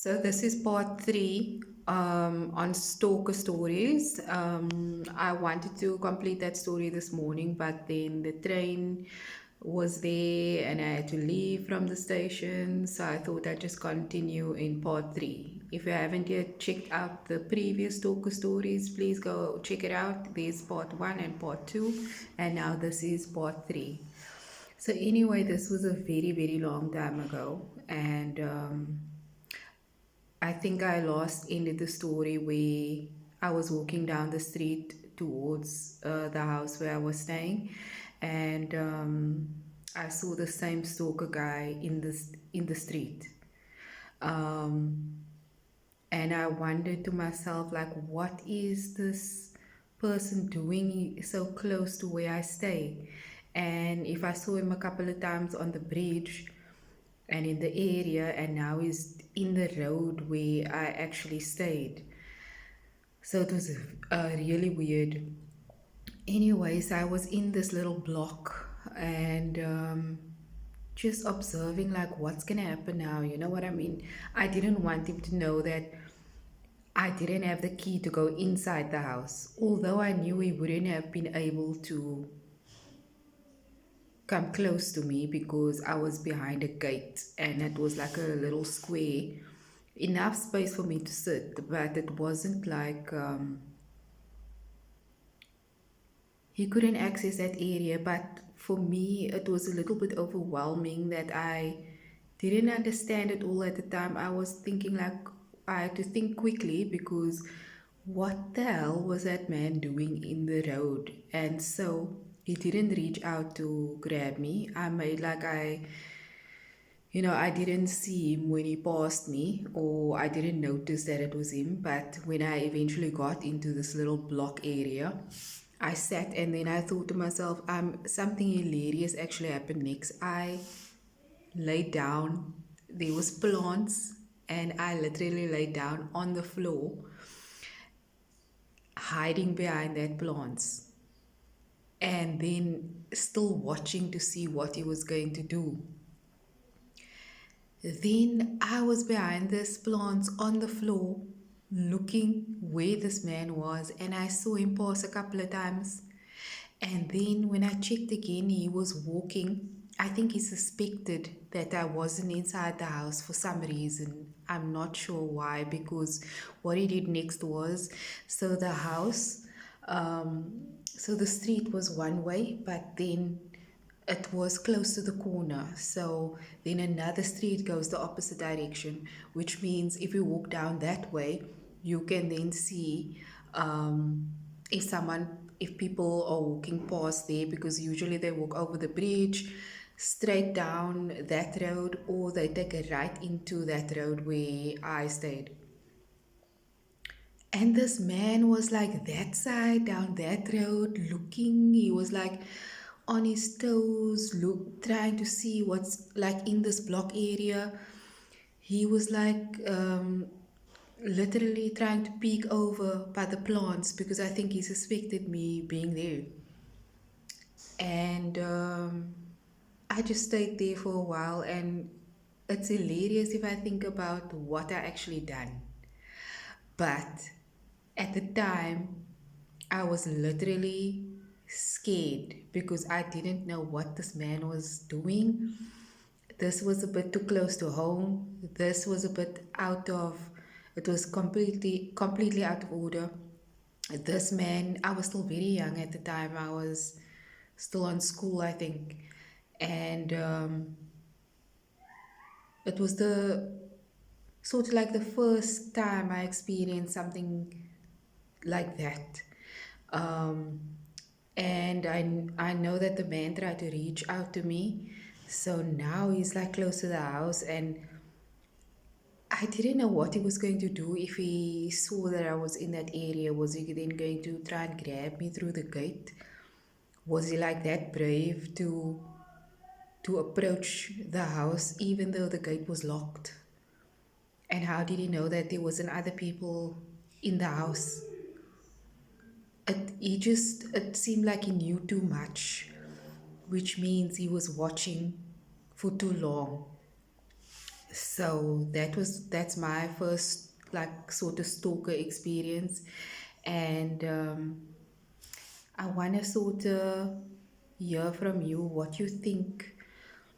So this is part three on Stalker stories. I wanted to complete that story this morning, but then the train was there and I had to leave from the station. So I thought I'd just continue in part three. If you haven't yet checked out the previous Stalker stories, please go check it out. There's part one and part two, and now this is part three. So anyway, this was a very, very long time ago, and I think I lost ended the story where I was walking down the street towards the house where I was staying, and I saw the same stalker guy in the street, um, and I wondered to myself like, what is this person doing so close to where I stay? And if I saw him a couple of times on the bridge, and in the area, and now he's in the road where I actually stayed. So it was really weird. Anyways, I was in this little block and just observing like what's gonna happen now. You know what I mean? I didn't want him to know that I didn't have the key to go inside the house, although I knew he wouldn't have been able to come close to me because I was behind a gate and it was like a little square, enough space for me to sit, but it wasn't like he couldn't access that area. But for me, it was a little bit overwhelming that I didn't understand it all at the time. I was thinking like I had to think quickly because what the hell was that man doing in the road? And so he didn't reach out to grab me. I made like I didn't see him when he passed me, or I didn't notice that it was him. But when I eventually got into this little block area, I sat and then I thought to myself, something hilarious actually happened next. I laid down, there was plants, and I literally laid down on the floor, hiding behind that plants, and then still watching to see what he was going to do. Then I was behind this plants on the floor, looking where this man was, and I saw him pass a couple of times. And then when I checked again, he was walking. I think he suspected that I wasn't inside the house for some reason. I'm not sure why, because what he did next was, so the house, so the street was one way, but then it was close to the corner. So then another street goes the opposite direction, which means if you walk down that way, you can then see if someone, if people are walking past there, because usually they walk over the bridge straight down that road, or they take a right into that road where I stayed. And this man was like that side down that road looking. He was like on his toes, trying to see what's like in this block area. He was like literally trying to peek over by the plants because I think he suspected me being there. And I just stayed there for a while, and it's hilarious if I think about what I actually done. But at the time, I was literally scared because I didn't know what this man was doing. This was a bit too close to home. This was a bit out of, it was completely out of order. This man, I was still very young at the time. I was still on school, I think. And it was the sort of like the first time I experienced something like that. Um, and I know that the man tried to reach out to me. So now he's like close to the house, and I didn't know what he was going to do if he saw that I was in that area. Was he then going to try and grab me through the gate? Was he like that brave to approach the house even though the gate was locked? And how did he know that there wasn't other people in the house? It seemed like he knew too much, which means he was watching for too long. So that's my first like sort of stalker experience, and I want to sort of hear from you what you think